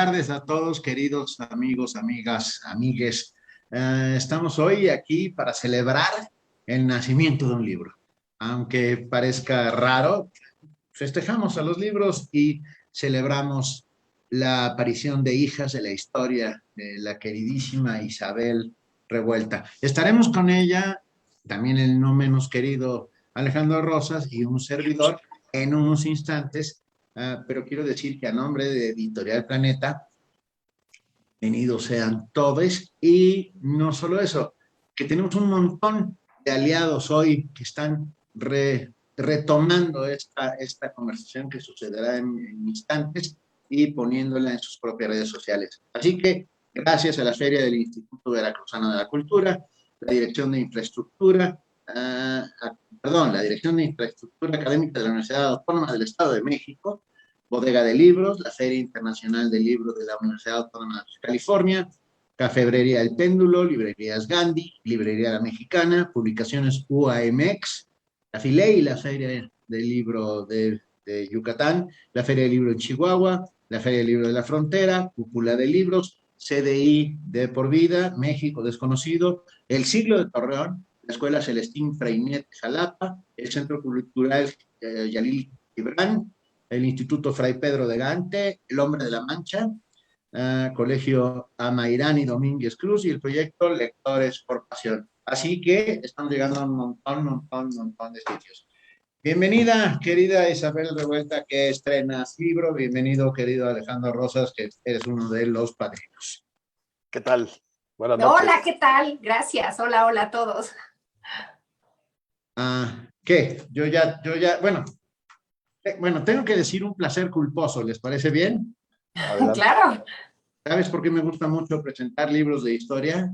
tardes a todos, queridos amigos, amigas, amigues. Estamos hoy aquí para celebrar el nacimiento de un libro. Aunque parezca raro, festejamos a los libros y celebramos la aparición de hijas de la historia de la queridísima Isabel Revuelta. Estaremos con ella, también el no menos querido Alejandro Rosas y un servidor en unos instantes. Pero quiero decir que a nombre de Editorial Planeta, bienvenidos sean todos, y no solo eso, que tenemos un montón de aliados hoy que están retomando esta conversación que sucederá en instantes y poniéndola en sus propias redes sociales. Así que gracias a la Feria del Instituto Veracruzano de la Cultura, la Dirección de Infraestructura, la Dirección de Infraestructura Académica de la Universidad Autónoma del Estado de México, Bodega de Libros, la Feria Internacional del Libro de la Universidad Autónoma de California, Cafebrería El Péndulo, Librerías Gandhi, Librería La Mexicana, Publicaciones UAMX, la FILEI, la Feria del Libro de Yucatán, la Feria del Libro en Chihuahua, la Feria del Libro de la Frontera, Cúpula de Libros, CDI de Por Vida, México Desconocido, El Siglo de Torreón, la Escuela Celestín Freinet Jalapa, el Centro Cultural Yalil Gibran, el Instituto Fray Pedro de Gante, El Hombre de la Mancha, Colegio Amairani Domínguez Cruz y el proyecto Lectores por Pasión. Así que están llegando a un montón de sitios. Bienvenida, querida Isabel Revuelta, que estrenas libro. Bienvenido, querido Alejandro Rosas, que eres uno de los padrinos. ¿Qué tal? Buenas noches. Hola, ¿qué tal? Gracias. Hola a todos. ¿Qué? Bueno, tengo que decir un placer culposo, ¿les parece bien? Adelante. Claro. ¿Sabes por qué me gusta mucho presentar libros de historia?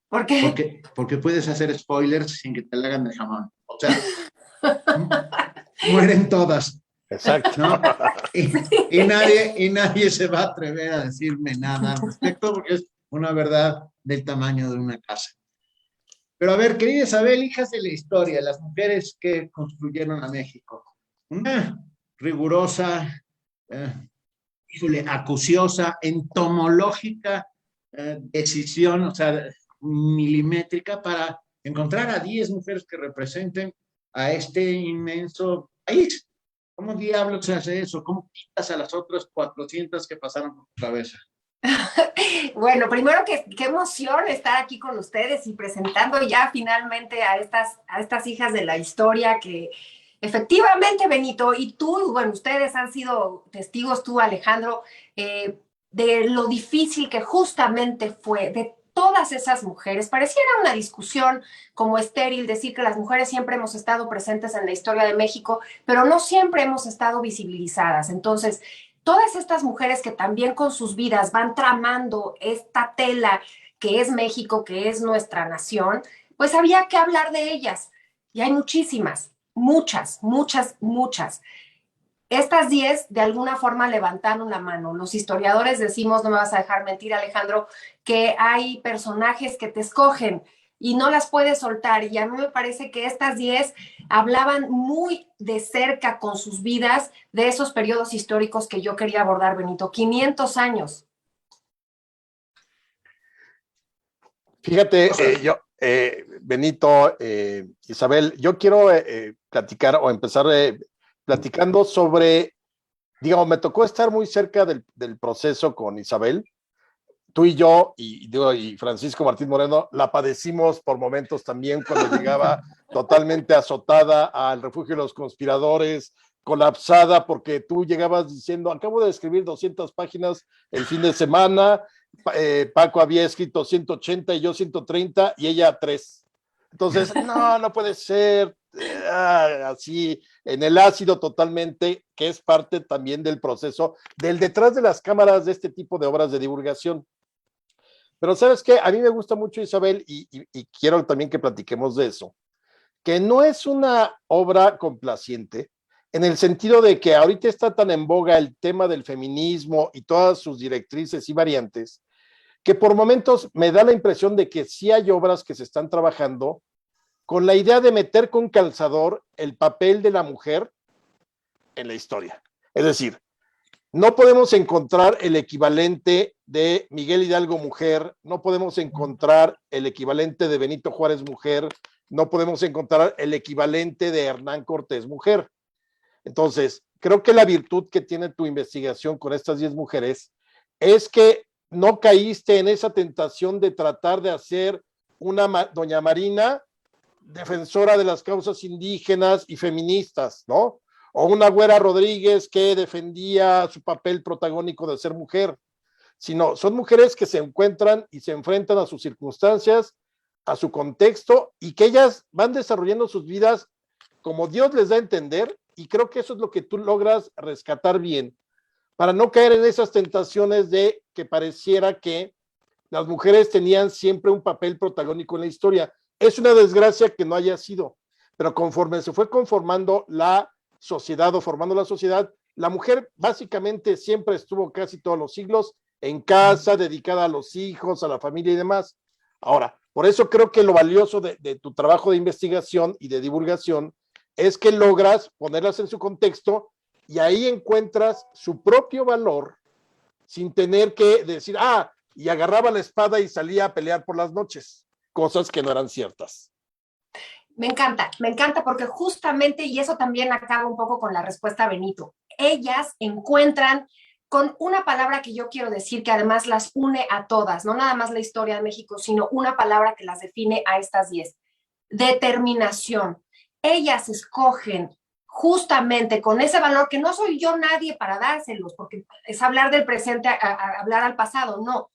¿Por qué? Porque puedes hacer spoilers sin que te la hagan de jamón. O sea, mueren todas. Exacto. ¿No? Y nadie se va a atrever a decirme nada al respecto porque es una verdad del tamaño de una casa. Pero a ver, querida Isabel, hijas de la historia, las mujeres que construyeron a México. Una rigurosa, acuciosa, entomológica decisión, o sea, milimétrica para encontrar a 10 mujeres que representen a este inmenso país. ¿Cómo diablos se hace eso? ¿Cómo quitas a las otras 400 que pasaron por tu cabeza? Bueno, primero qué emoción estar aquí con ustedes y presentando ya finalmente a estas hijas de la historia que efectivamente, Benito, y tú, bueno, ustedes han sido testigos, tú, Alejandro, de lo difícil que justamente fue de todas esas mujeres. Pareciera una discusión como estéril decir que las mujeres siempre hemos estado presentes en la historia de México, pero no siempre hemos estado visibilizadas. Entonces, todas estas mujeres que también con sus vidas van tramando esta tela que es México, que es nuestra nación, pues había que hablar de ellas. Y hay muchísimas, muchas. Estas 10 de alguna forma levantaron la mano. Los historiadores decimos, no me vas a dejar mentir, Alejandro, que hay personajes que te escogen y no las puedes soltar. Y a mí me parece que estas 10 hablaban muy de cerca con sus vidas de esos periodos históricos que yo quería abordar, Benito. 500 años. Fíjate, Benito, Isabel, yo quiero platicar o empezar platicando sobre, digamos, me tocó estar muy cerca del proceso con Isabel. Tú y yo, y Francisco Martín Moreno, la padecimos por momentos también cuando llegaba totalmente azotada al refugio de los conspiradores, colapsada, porque tú llegabas diciendo, acabo de escribir 200 páginas el fin de semana, Paco había escrito 180 y yo 130 y ella 3. Entonces, no puede ser, así, en el ácido totalmente, que es parte también del proceso, del detrás de las cámaras de este tipo de obras de divulgación. Pero ¿sabes qué? A mí me gusta mucho, Isabel, y quiero también que platiquemos de eso, que no es una obra complaciente, en el sentido de que ahorita está tan en boga el tema del feminismo y todas sus directrices y variantes, que por momentos me da la impresión de que sí hay obras que se están trabajando con la idea de meter con calzador el papel de la mujer en la historia. Es decir, no podemos encontrar el equivalente de Miguel Hidalgo mujer, no podemos encontrar el equivalente de Benito Juárez mujer, no podemos encontrar el equivalente de Hernán Cortés mujer. Entonces, creo que la virtud que tiene tu investigación con estas 10 mujeres es que no caíste en esa tentación de tratar de hacer una doña Marina defensora de las causas indígenas y feministas, ¿no? O una Güera Rodríguez que defendía su papel protagónico de ser mujer, sino son mujeres que se encuentran y se enfrentan a sus circunstancias, a su contexto, y que ellas van desarrollando sus vidas como Dios les da a entender, y creo que eso es lo que tú logras rescatar bien, para no caer en esas tentaciones de que pareciera que las mujeres tenían siempre un papel protagónico en la historia. Es una desgracia que no haya sido, pero conforme se fue conformando la sociedad o formando la sociedad, la mujer básicamente siempre estuvo casi todos los siglos en casa, dedicada a los hijos, a la familia y demás. Ahora, por eso creo que lo valioso de tu trabajo de investigación y de divulgación es que logras ponerlas en su contexto y ahí encuentras su propio valor sin tener que decir, y agarraba la espada y salía a pelear por las noches, cosas que no eran ciertas. Me encanta porque justamente, y eso también acaba un poco con la respuesta a Benito, ellas encuentran con una palabra que yo quiero decir que además las une a todas, no nada más la historia de México, sino una palabra que las define a estas 10, determinación. Ellas escogen justamente con ese valor que no soy yo nadie para dárselos, porque es hablar del presente a hablar al pasado, no.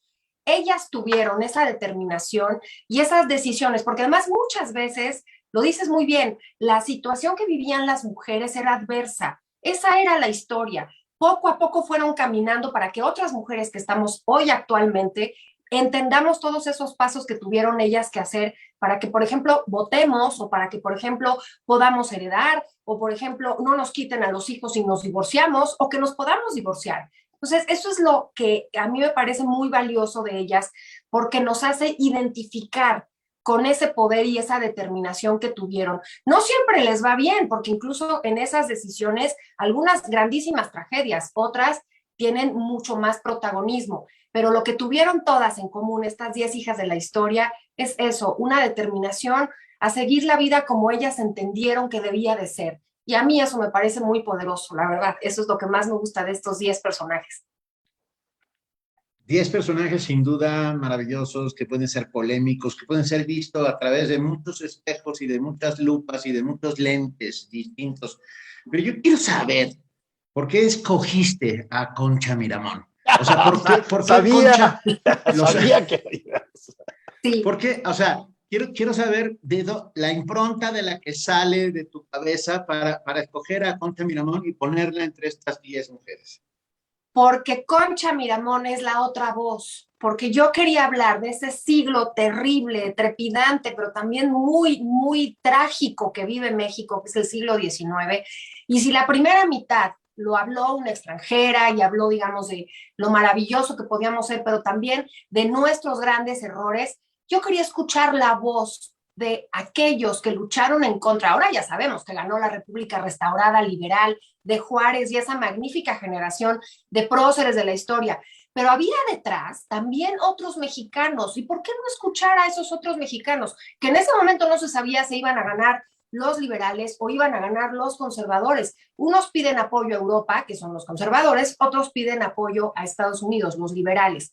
Ellas tuvieron esa determinación y esas decisiones, porque además muchas veces, lo dices muy bien, la situación que vivían las mujeres era adversa, esa era la historia. Poco a poco fueron caminando para que otras mujeres que estamos hoy actualmente entendamos todos esos pasos que tuvieron ellas que hacer para que, por ejemplo, votemos o para que, por ejemplo, podamos heredar o, por ejemplo, no nos quiten a los hijos si nos divorciamos o que nos podamos divorciar. Entonces, eso es lo que a mí me parece muy valioso de ellas porque nos hace identificar con ese poder y esa determinación que tuvieron. No siempre les va bien, porque incluso en esas decisiones, algunas grandísimas tragedias, otras tienen mucho más protagonismo, pero lo que tuvieron todas en común, estas 10 hijas de la historia, es eso, una determinación a seguir la vida como ellas entendieron que debía de ser. Y a mí eso me parece muy poderoso, la verdad. Eso es lo que más me gusta de estos 10 personajes. 10 personajes sin duda maravillosos, que pueden ser polémicos, que pueden ser vistos a través de muchos espejos y de muchas lupas y de muchos lentes distintos. Pero yo quiero saber, ¿por qué escogiste a Concha Miramón? O sea, ¿por qué sabía, Concha? Sabía que sí. ¿Por qué? O sea, quiero saber la impronta de la que sale de tu cabeza para escoger a Concha Miramón y ponerla entre estas 10 mujeres. Porque Concha Miramón es la otra voz, porque yo quería hablar de ese siglo terrible, trepidante, pero también muy, muy trágico que vive México, que es el siglo XIX. Y si la primera mitad lo habló una extranjera y habló, digamos, de lo maravilloso que podíamos ser, pero también de nuestros grandes errores, yo quería escuchar la voz de aquellos que lucharon en contra. Ahora ya sabemos que ganó la República restaurada, liberal, de Juárez y esa magnífica generación de próceres de la historia. Pero había detrás también otros mexicanos. ¿Y por qué no escuchar a esos otros mexicanos? Que en ese momento no se sabía si iban a ganar los liberales o iban a ganar los conservadores. Unos piden apoyo a Europa, que son los conservadores, otros piden apoyo a Estados Unidos, los liberales.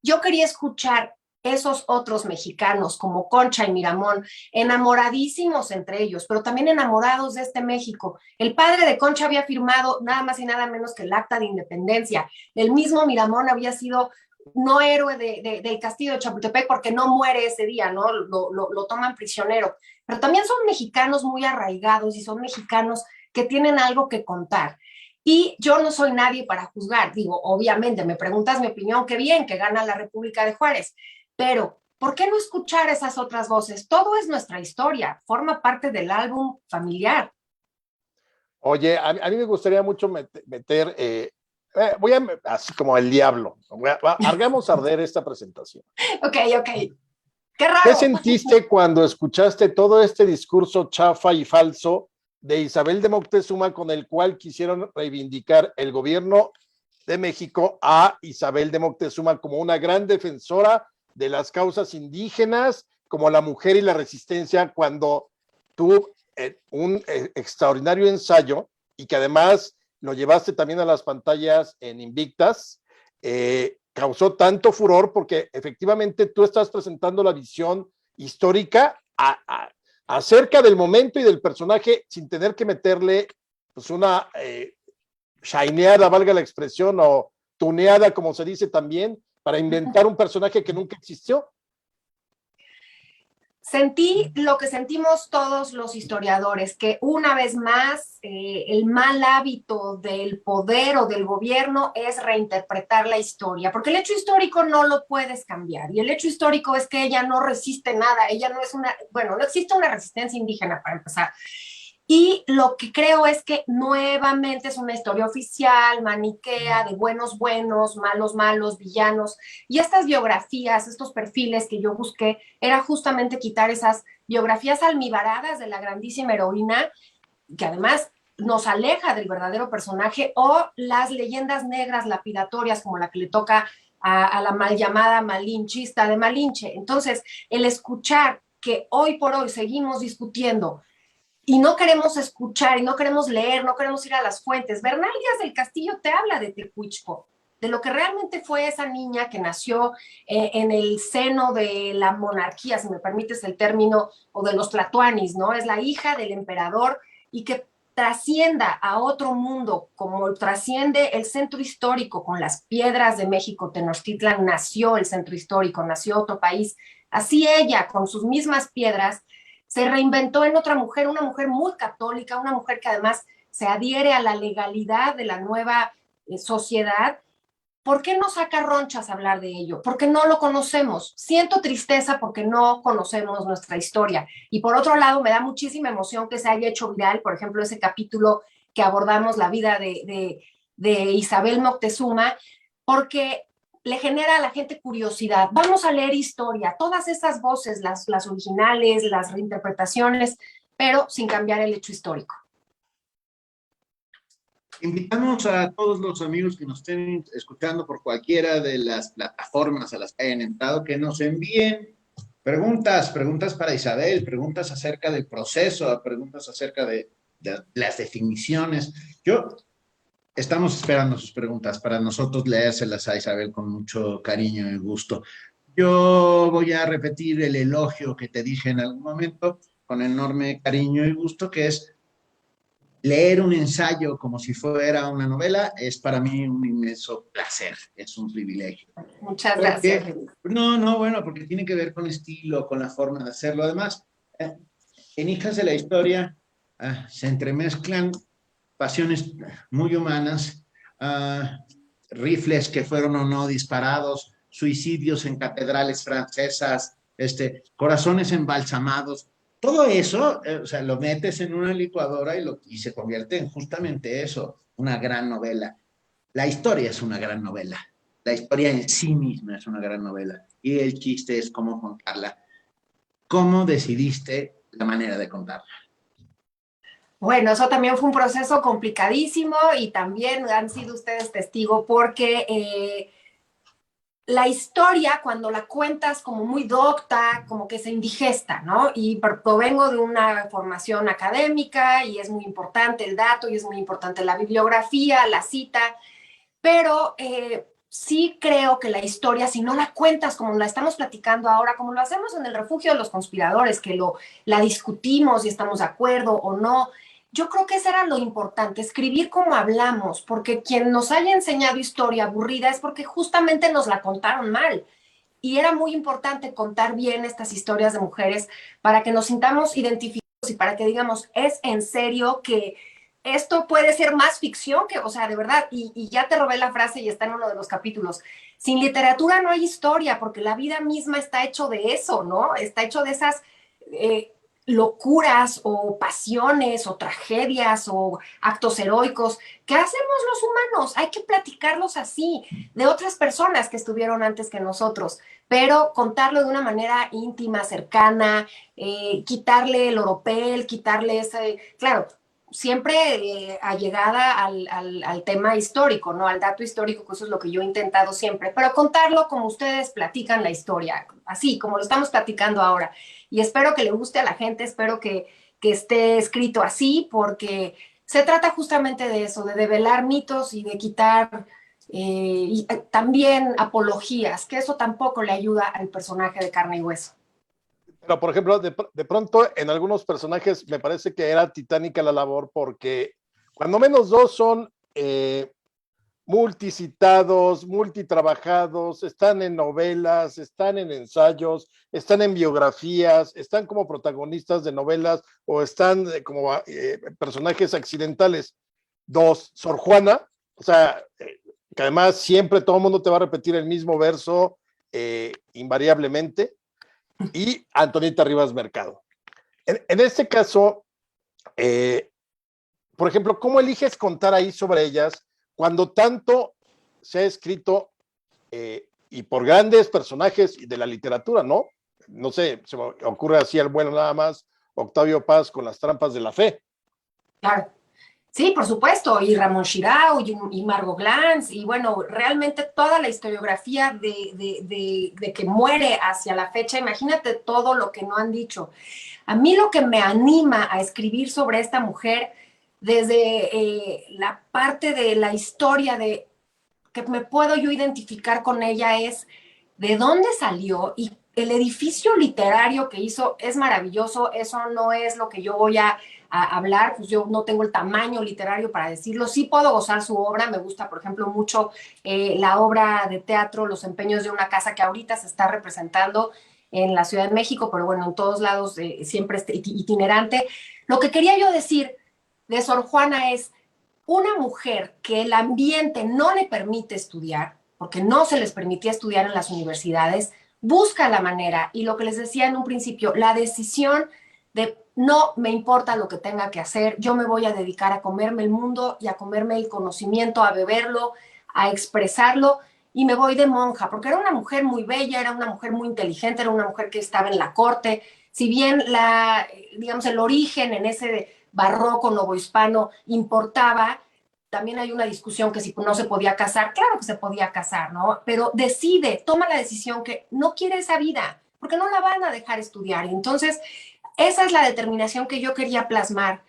Yo quería escuchar esos otros mexicanos como Concha y Miramón, enamoradísimos entre ellos, pero también enamorados de este México. El padre de Concha había firmado nada más y nada menos que el Acta de Independencia. El mismo Miramón había sido no héroe del castillo de Chapultepec porque no muere ese día, ¿no? Lo toman prisionero. Pero también son mexicanos muy arraigados y son mexicanos que tienen algo que contar. Y yo no soy nadie para juzgar. Digo, obviamente, me preguntas mi opinión, qué bien, que gana la República de Juárez. Pero, ¿por qué no escuchar esas otras voces? Todo es nuestra historia, forma parte del álbum familiar. Oye, a mí me gustaría mucho meter, voy a, así como el diablo, hagamos arder esta presentación. Ok. Qué raro. ¿Qué sentiste cuando escuchaste todo este discurso chafa y falso de Isabel de Moctezuma con el cual quisieron reivindicar el gobierno de México a Isabel de Moctezuma como una gran defensora de las causas indígenas, como la mujer y la resistencia, cuando tuvo un extraordinario ensayo y que además lo llevaste también a las pantallas en Invictas, causó tanto furor porque efectivamente tú estás presentando la visión histórica acerca del momento y del personaje sin tener que meterle pues una shineada, valga la expresión, o tuneada, como se dice también, para inventar un personaje que nunca existió. Sentí lo que sentimos todos los historiadores, que una vez más el mal hábito del poder o del gobierno es reinterpretar la historia, porque el hecho histórico no lo puedes cambiar, y el hecho histórico es que ella no resiste nada, ella no es una, bueno, no existe una resistencia indígena para empezar. Y lo que creo es que nuevamente es una historia oficial, maniquea, de buenos buenos, malos malos, villanos. Y estas biografías, estos perfiles que yo busqué, era justamente quitar esas biografías almibaradas de la grandísima heroína, que además nos aleja del verdadero personaje, o las leyendas negras lapidatorias como la que le toca a la mal llamada malinchista de Malinche. Entonces, el escuchar que hoy por hoy seguimos discutiendo y no queremos escuchar y no queremos leer, no queremos ir a las fuentes. Bernal Díaz del Castillo te habla de Tecuichpo, de lo que realmente fue esa niña que nació en el seno de la monarquía, si me permites el término, o de los tlatoanis, ¿no? Es la hija del emperador y que trascienda a otro mundo, como trasciende el centro histórico con las piedras de México. Tenochtitlan nació el centro histórico, nació otro país. Así ella, con sus mismas piedras, se reinventó en otra mujer, una mujer muy católica, una mujer que además se adhiere a la legalidad de la nueva sociedad. ¿Por qué no saca ronchas hablar de ello? Porque no lo conocemos. Siento tristeza porque no conocemos nuestra historia. Y por otro lado, me da muchísima emoción que se haya hecho viral, por ejemplo, ese capítulo que abordamos la vida de Isabel Moctezuma, porque le genera a la gente curiosidad. Vamos a leer historia, todas esas voces, las originales, las reinterpretaciones, pero sin cambiar el hecho histórico. Invitamos a todos los amigos que nos estén escuchando por cualquiera de las plataformas a las que hayan entrado, que nos envíen preguntas para Isabel, preguntas acerca del proceso, preguntas acerca de las definiciones. Estamos esperando sus preguntas para nosotros leérselas a Isabel con mucho cariño y gusto. Yo voy a repetir el elogio que te dije en algún momento con enorme cariño y gusto, que es leer un ensayo como si fuera una novela. Es para mí un inmenso placer, es un privilegio. Muchas gracias. Bueno, porque tiene que ver con el estilo, con la forma de hacerlo. Además, en Hijas de la Historia se entremezclan pasiones muy humanas, rifles que fueron o no disparados, suicidios en catedrales francesas, corazones embalsamados. Todo eso, o sea, lo metes en una licuadora y se convierte en justamente eso, una gran novela. La historia es una gran novela. La historia en sí misma es una gran novela. Y el chiste es cómo contarla. ¿Cómo decidiste la manera de contarla? Bueno, eso también fue un proceso complicadísimo y también han sido ustedes testigo porque la historia, cuando la cuentas como muy docta, como que se indigesta, ¿no? Y provengo de una formación académica y es muy importante el dato y es muy importante la bibliografía, la cita, pero sí creo que la historia, si no la cuentas como la estamos platicando ahora, como lo hacemos en el Refugio de los Conspiradores, que la discutimos y estamos de acuerdo o no, yo creo que eso era lo importante, escribir como hablamos, porque quien nos haya enseñado historia aburrida es porque justamente nos la contaron mal. Y era muy importante contar bien estas historias de mujeres para que nos sintamos identificados y para que digamos, es en serio que esto puede ser más ficción que, o sea, de verdad, y ya te robé la frase y está en uno de los capítulos. Sin literatura no hay historia, porque la vida misma está hecho de eso, ¿no? Está hecho de esas locuras o pasiones o tragedias o actos heroicos que hacemos los humanos. Hay que platicarlos así, de otras personas que estuvieron antes que nosotros, pero contarlo de una manera íntima, cercana, quitarle el oropel, quitarle ese, claro, siempre allegada al tema histórico, ¿no? Al dato histórico, que eso es lo que yo he intentado siempre, pero contarlo como ustedes platican la historia, así como lo estamos platicando ahora. Y espero que le guste a la gente, espero que esté escrito así, porque se trata justamente de eso, de develar mitos y de quitar y también apologías, que eso tampoco le ayuda al personaje de carne y hueso. Pero, por ejemplo, de pronto en algunos personajes me parece que era titánica la labor porque cuando menos dos son multicitados, multitrabajados, están en novelas, están en ensayos, están en biografías, están como protagonistas de novelas o están como personajes accidentales. Dos, Sor Juana, o sea, que además siempre todo el mundo te va a repetir el mismo verso invariablemente, y Antonieta Rivas Mercado. En este caso, por ejemplo, ¿cómo eliges contar ahí sobre ellas cuando tanto se ha escrito y por grandes personajes de la literatura, ¿no? No sé, se me ocurre así el bueno nada más, Octavio Paz con Las trampas de la fe. Claro. Sí, por supuesto, y Ramón Shirao y Margot Glantz, y bueno, realmente toda la historiografía de que muere hacia la fecha, imagínate todo lo que no han dicho. A mí lo que me anima a escribir sobre esta mujer, desde la parte de la historia de que me puedo yo identificar con ella, es de dónde salió, y el edificio literario que hizo es maravilloso. Eso no es lo que yo voy a hablar, pues yo no tengo el tamaño literario para decirlo. Sí puedo gozar su obra, me gusta, por ejemplo, mucho la obra de teatro Los empeños de una casa, que ahorita se está representando en la Ciudad de México, pero bueno, en todos lados siempre es itinerante. Lo que quería yo decir de Sor Juana es una mujer que el ambiente no le permite estudiar, porque no se les permitía estudiar en las universidades, busca la manera, y lo que les decía en un principio, la decisión de no me importa lo que tenga que hacer, yo me voy a dedicar a comerme el mundo y a comerme el conocimiento, a beberlo, a expresarlo, y me voy de monja, porque era una mujer muy bella, era una mujer muy inteligente, era una mujer que estaba en la corte. Si bien digamos, el origen en ese barroco novohispano importaba, también hay una discusión que si no se podía casar, claro que se podía casar, ¿no? Pero toma la decisión que no quiere esa vida, porque no la van a dejar estudiar. Y entonces, esa es la determinación que yo quería plasmar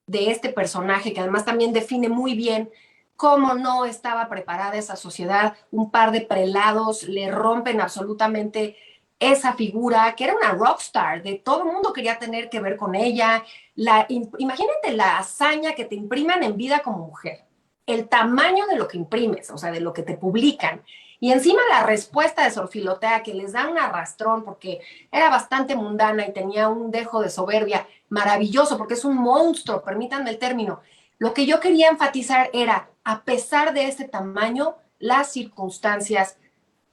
de este personaje, que además también define muy bien cómo no estaba preparada esa sociedad. Un par de prelados le rompen absolutamente esa figura, que era una rockstar, de todo el mundo quería tener que ver con ella. Imagínate la hazaña que te impriman en vida como mujer, el tamaño de lo que imprimes, o sea, de lo que te publican. Y encima la respuesta de Sor Filotea, que les da un arrastrón porque era bastante mundana y tenía un dejo de soberbia maravilloso, porque es un monstruo, permítanme el término. Lo que yo quería enfatizar era, a pesar de ese tamaño, las circunstancias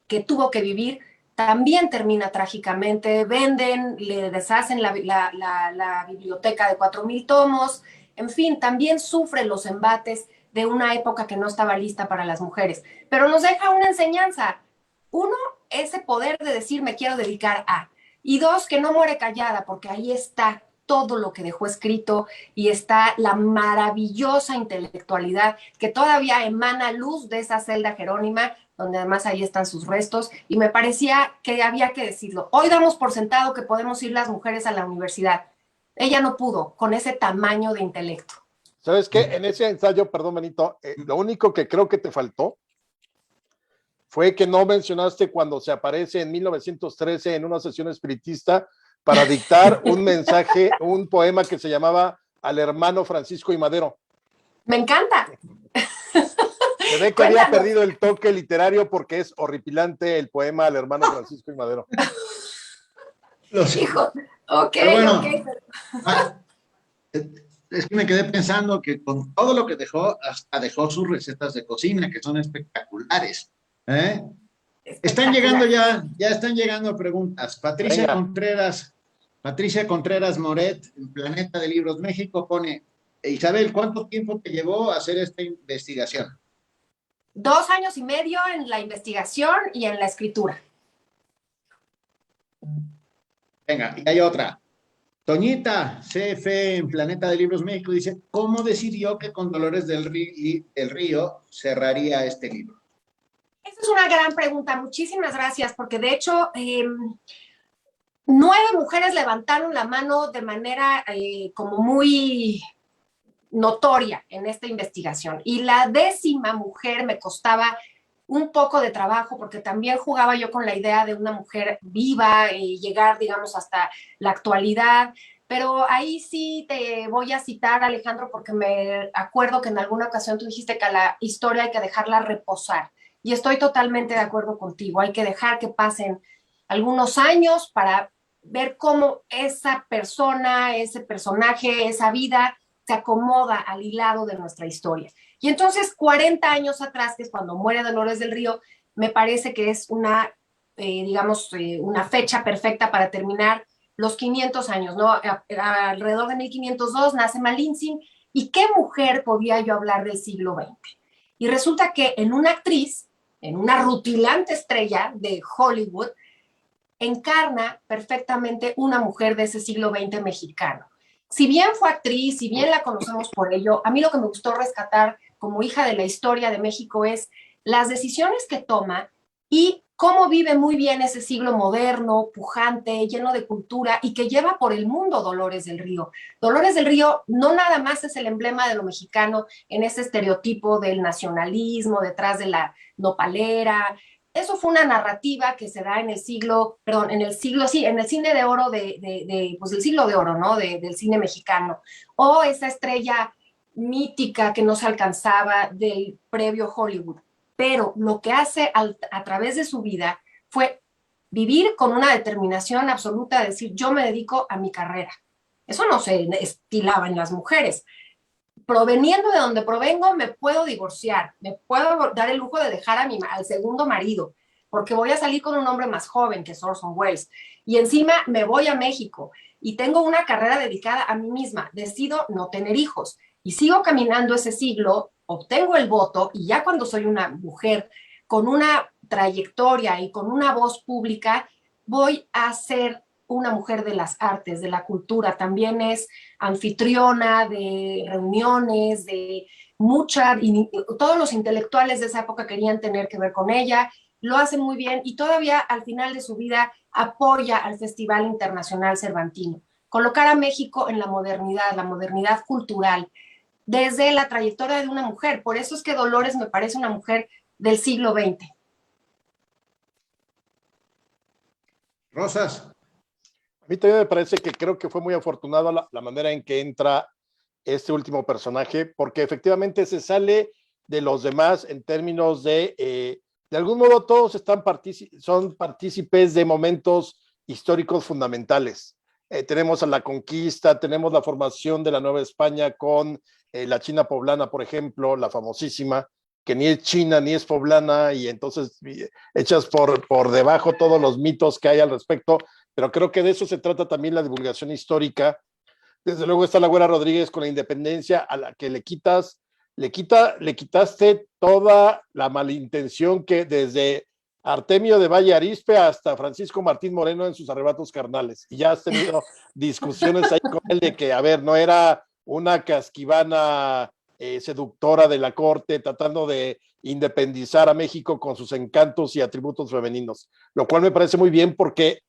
que tuvo que vivir también termina trágicamente. Venden, le deshacen la biblioteca de 4,000 tomos, en fin, también sufre los embates de una época que no estaba lista para las mujeres. Pero nos deja una enseñanza. Uno, ese poder de decir me quiero dedicar a. Y dos, que no muere callada, porque ahí está todo lo que dejó escrito y está la maravillosa intelectualidad que todavía emana luz de esa celda jerónima, donde además ahí están sus restos, y me parecía que había que decirlo. Hoy damos por sentado que podemos ir las mujeres a la universidad. Ella no pudo con ese tamaño de intelecto. ¿Sabes qué? En ese ensayo, perdón, Benito, lo único que creo que te faltó fue que no mencionaste cuando se aparece en 1913 en una sesión espiritista para dictar un mensaje, un poema que se llamaba Al hermano Francisco y Madero. Me encanta. Se ve que había perdido el toque literario porque es horripilante el poema Al hermano Francisco y Madero. Hijo, ok, bueno, ok. Es que me quedé pensando que con todo lo que dejó, hasta dejó sus recetas de cocina, que son espectaculares. ¿Eh? Están llegando ya están llegando preguntas. Patricia Contreras Moret, en Planeta de Libros México, pone, Isabel, ¿cuánto tiempo te llevó a hacer esta investigación? 2 años y medio en la investigación y en la escritura. Venga, y hay otra. Toñita, CF en Planeta de Libros México, dice, ¿cómo decidió que con Dolores del Río cerraría este libro? Esa es una gran pregunta, muchísimas gracias, porque de hecho 9 mujeres levantaron la mano de manera como muy notoria en esta investigación y la 10ª mujer me costaba un poco de trabajo porque también jugaba yo con la idea de una mujer viva y llegar, digamos, hasta la actualidad. Pero ahí sí te voy a citar, Alejandro, porque me acuerdo que en alguna ocasión tú dijiste que a la historia hay que dejarla reposar. Y estoy totalmente de acuerdo contigo. Hay que dejar que pasen algunos años para ver cómo esa persona, ese personaje, esa vida se acomoda al hilado de nuestra historia. Y entonces, 40 años atrás, que es cuando muere Dolores del Río, me parece que es una, una fecha perfecta para terminar los 500 años, ¿no? Alrededor de 1502 nace Malintzin, ¿y qué mujer podía yo hablar del siglo XX? Y resulta que en una actriz, en una rutilante estrella de Hollywood, encarna perfectamente una mujer de ese siglo XX mexicano. Si bien fue actriz, si bien la conocemos por ello, a mí lo que me gustó rescatar como hija de la historia de México es las decisiones que toma y cómo vive muy bien ese siglo moderno, pujante, lleno de cultura y que lleva por el mundo Dolores del Río. Dolores del Río no nada más es el emblema de lo mexicano en ese estereotipo del nacionalismo, detrás de la nopalera. Eso fue una narrativa que se da en el siglo, perdón, en el siglo, sí, en el cine de oro pues del siglo de oro, ¿no? Del cine mexicano. O esa estrella mítica que no se alcanzaba del previo Hollywood. Pero lo que hace a través de su vida fue vivir con una determinación absoluta de decir, yo me dedico a mi carrera. Eso no se estilaba en las mujeres. Proveniendo de donde provengo, me puedo divorciar, me puedo dar el lujo de dejar al segundo marido, porque voy a salir con un hombre más joven que es Orson Welles. Y encima me voy a México y tengo una carrera dedicada a mí misma. Decido no tener hijos y sigo caminando ese siglo, obtengo el voto y ya cuando soy una mujer con una trayectoria y con una voz pública, voy a ser una mujer de las artes, de la cultura. También es anfitriona de reuniones, de todos los intelectuales de esa época querían tener que ver con ella, lo hace muy bien y todavía al final de su vida apoya al Festival Internacional Cervantino. Colocar a México en la modernidad cultural, desde la trayectoria de una mujer. Por eso es que Dolores me parece una mujer del siglo XX. Rosas. A mí también me parece que creo que fue muy afortunada la manera en que entra este último personaje, porque efectivamente se sale de los demás en términos de algún modo todos son partícipes de momentos históricos fundamentales. Tenemos a la conquista, tenemos la formación de la Nueva España con la China poblana, por ejemplo, la famosísima, que ni es china ni es poblana, y entonces echas por debajo todos los mitos que hay al respecto, pero creo que de eso se trata también la divulgación histórica. Desde luego está la Güera Rodríguez con la independencia, a la que le quitaste toda la malintención que desde Artemio de Valle Arizpe hasta Francisco Martín Moreno en sus arrebatos carnales. Y ya has tenido discusiones ahí con él de que, a ver, no era una casquivana seductora de la corte tratando de independizar a México con sus encantos y atributos femeninos, lo cual me parece muy bien porque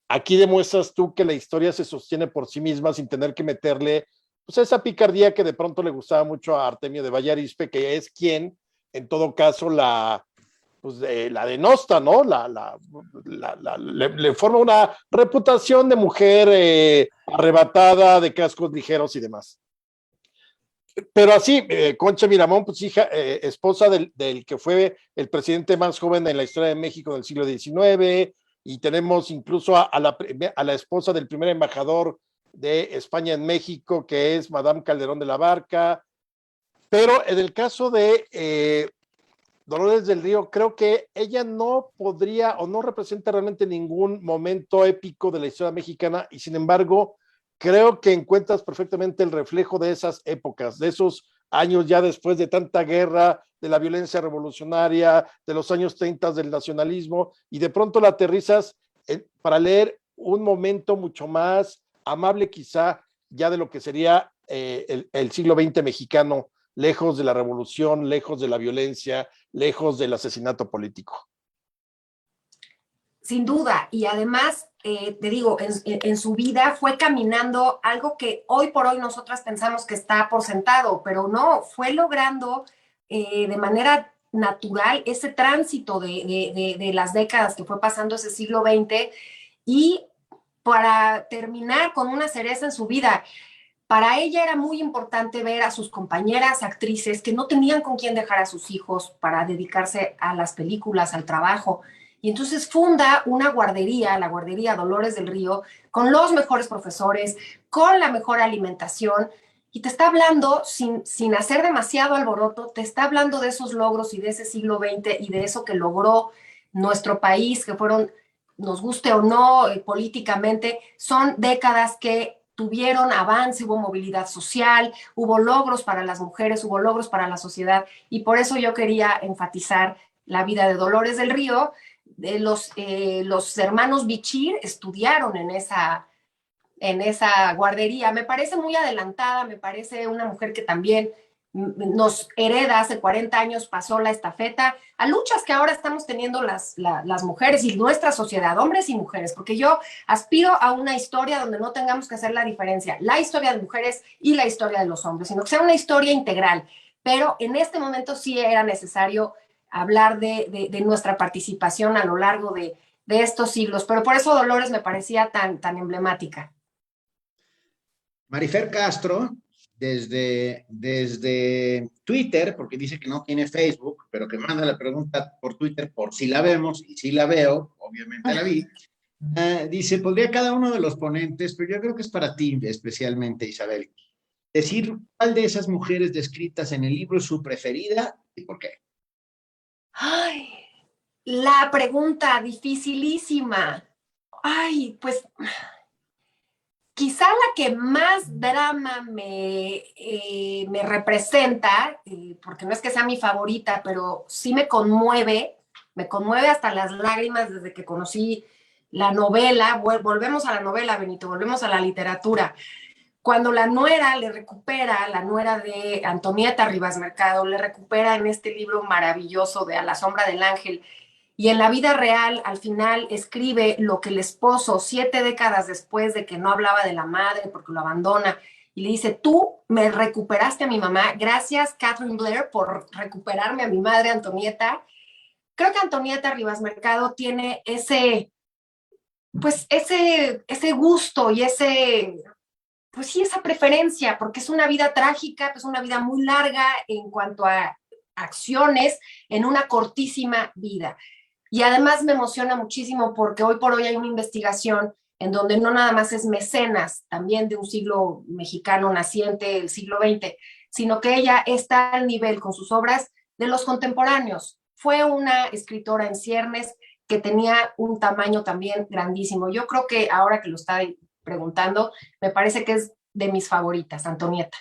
aquí demuestras tú que la historia se sostiene por sí misma sin tener que meterle pues, esa picardía que de pronto le gustaba mucho a Artemio de Valle Arizpe, que es quien, en todo caso, la denosta, ¿no? Le forma una reputación de mujer arrebatada, de cascos ligeros y demás. Pero así, Concha Miramón, pues hija, esposa del que fue el presidente más joven en la historia de México del siglo XIX, y tenemos incluso a la esposa del primer embajador de España en México, que es Madame Calderón de la Barca. Pero en el caso de Dolores del Río, creo que ella no podría o no representa realmente ningún momento épico de la historia mexicana, y sin embargo, creo que encuentras perfectamente el reflejo de esas épocas, de esos años ya después de tanta guerra, de la violencia revolucionaria, de los años 30 del nacionalismo, y de pronto la aterrizas para leer un momento mucho más amable quizá ya de lo que sería el siglo XX mexicano, lejos de la revolución, lejos de la violencia, lejos del asesinato político. Sin duda, y además, te digo, en su vida fue caminando algo que hoy por hoy nosotras pensamos que está por sentado, pero no, fue logrando de manera natural ese tránsito de las décadas que fue pasando ese siglo XX y para terminar con una cereza en su vida. Para ella era muy importante ver a sus compañeras actrices que no tenían con quién dejar a sus hijos para dedicarse a las películas, al trabajo. Y entonces funda una guardería, la guardería Dolores del Río, con los mejores profesores, con la mejor alimentación. Y te está hablando, sin hacer demasiado alboroto, te está hablando de esos logros y de ese siglo XX y de eso que logró nuestro país, que fueron, nos guste o no, políticamente, son décadas que tuvieron avance, hubo movilidad social, hubo logros para las mujeres, hubo logros para la sociedad, y por eso yo quería enfatizar la vida de Dolores del Río. Los hermanos Bichir estudiaron en esa guardería. Me parece muy adelantada, me parece una mujer que también nos hereda, hace 40 años pasó la estafeta a luchas que ahora estamos teniendo las mujeres y nuestra sociedad, hombres y mujeres, porque yo aspiro a una historia donde no tengamos que hacer la diferencia, la historia de mujeres y la historia de los hombres, sino que sea una historia integral. Pero en este momento sí era necesario hablar de nuestra participación a lo largo de estos siglos, pero por eso Dolores me parecía tan emblemática. Marifer Castro, desde Twitter, porque dice que no tiene Facebook, pero que manda la pregunta por Twitter por si la vemos, y si la veo, obviamente la vi, dice, podría cada uno de los ponentes, pero yo creo que es para ti especialmente, Isabel, decir cuál de esas mujeres descritas en el libro es su preferida y por qué. Ay, la pregunta dificilísima. Ay, pues quizá la que más drama me representa, porque no es que sea mi favorita, pero sí me conmueve hasta las lágrimas desde que conocí la novela. Volvemos a la novela, Benito, volvemos a la literatura. Cuando la nuera le recupera, la nuera de Antonieta Rivas Mercado, le recupera en este libro maravilloso de A la sombra del ángel, y en la vida real, al final, escribe lo que el esposo, 7 décadas después de que no hablaba de la madre porque lo abandona, y le dice, tú me recuperaste a mi mamá, gracias Catherine Blair por recuperarme a mi madre Antonieta. Creo que Antonieta Rivas Mercado tiene ese gusto y pues sí, esa preferencia, porque es una vida trágica, es una vida muy larga en cuanto a acciones en una cortísima vida. Y además me emociona muchísimo porque hoy por hoy hay una investigación en donde no nada más es mecenas, también de un siglo mexicano naciente, el siglo XX, sino que ella está al nivel con sus obras de los contemporáneos. Fue una escritora en ciernes que tenía un tamaño también grandísimo. Yo creo que ahora que lo está preguntando, me parece que es de mis favoritas, Antonieta.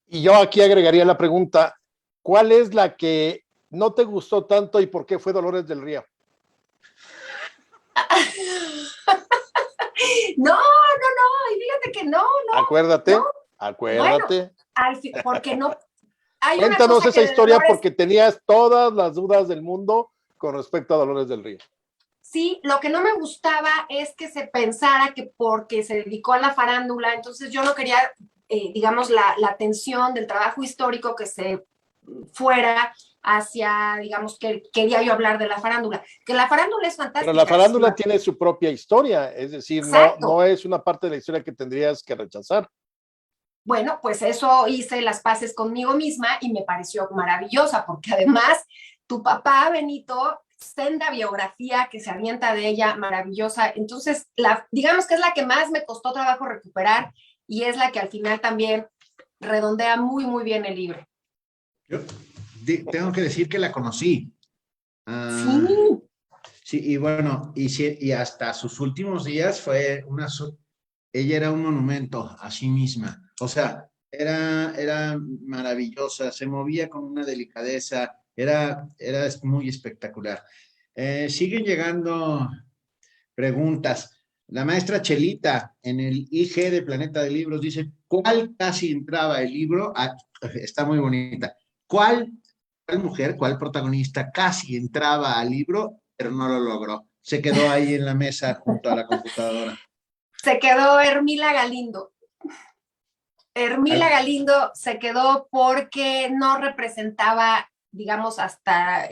Y yo aquí agregaría la pregunta, ¿cuál es la que no te gustó tanto y por qué fue Dolores del Río? No, y fíjate que no. Acuérdate. Bueno, porque no. Hay Cuéntanos esa historia Dolores, porque tenías todas las dudas del mundo con respecto a Dolores del Río. Sí, lo que no me gustaba es que se pensara que porque se dedicó a la farándula, entonces yo no quería, digamos, la atención del trabajo histórico que se fuera hacia, digamos, que quería yo hablar de la farándula. Que la farándula es fantástica. Pero la farándula tiene su propia historia, es decir, no es una parte de la historia que tendrías que rechazar. Bueno, pues eso hice las paces conmigo misma y me pareció maravillosa, porque además tu papá, Benito, senda biografía que se avienta de ella, maravillosa. Entonces, digamos que es la que más me costó trabajo recuperar y es la que al final también redondea muy, muy bien el libro. Yo tengo que decir que la conocí. Sí. Sí, y bueno, y hasta sus últimos días fue ella era un monumento a sí misma. O sea, era maravillosa, se movía con una delicadeza, era muy espectacular. Siguen llegando preguntas. La maestra Chelita en el IG de Planeta de Libros dice, ¿cuál casi entraba el libro? Ah, está muy bonita. ¿Cuál mujer, cuál protagonista casi entraba al libro, pero no lo logró? Se quedó ahí en la mesa junto a la computadora. Se quedó Hermila Galindo. Hermila Galindo se quedó porque no representaba, digamos, hasta